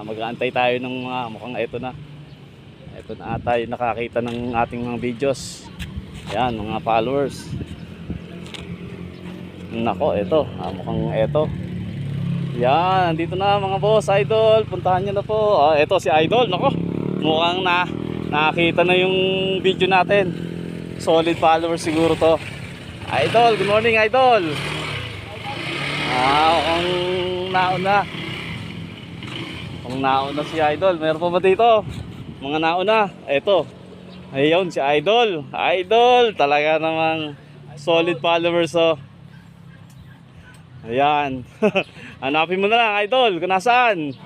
mag-aantay tayo ng mga mukhang ito na. Ito na tayo nakakita ng ating mga videos. Ayan, mga followers. Nako, ito. Mukhang ito. Yan, dito na mga boss, idol. Puntahan nyo na po. Ito si idol. Nako, mukhang nakakita na yung video natin. Solid followers siguro to. Idol, good morning idol. Mukhang nauna. Mukhang nauna si idol. Meron pa ba dito? Mga nauna. Ito. Ayun si idol. Idol, talaga namang solid followers oh. Ayan. Hanapin mo na lang idol kung nasaan.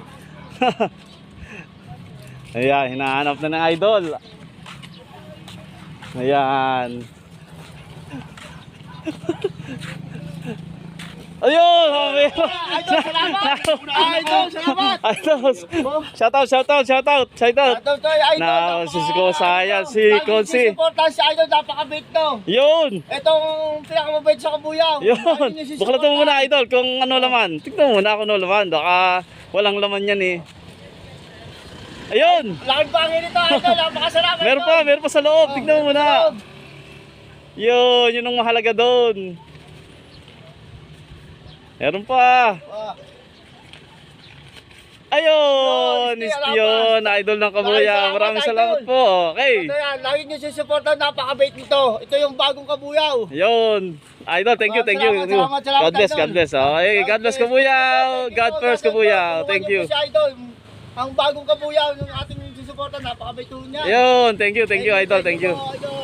Ayan, hinahanap na ng idol. Ayan. Ayun, Idol, salamat. Idol, salamat. Idol. Shoutout. Idol, to, idol. Si Kosaya, si Konsi. Suportahan si idol, napakabait to. Yun. Itong pinakamabait sa Kabuyaw. Yun. Buklatan mo muna idol kung ano laman. Tignan mo muna kung ano laman. Baka walang laman yan eh. Ayun. Laking pangin ito, idol. Napakasalamat. Meron pa sa loob. Tignan mo muna. Yun ang mahalaga doon. Meron pa. Ayun, ispiyon, idol ng Kabuyaw. Maraming salamat po. Okay. Ito yan, lagi nyo susuportahan, napakabait nito. Ito yung bagong Kabuyaw. Ayun. Idol, thank you. Salamat, God bless, idol. God bless. Okay, God bless Kabuyaw. God first Kabuyaw. Thank you. Si idol, ang bagong Kabuyaw, yung ating susuportahan, napakabait niya. Ayun, thank you idol, thank you. Idol.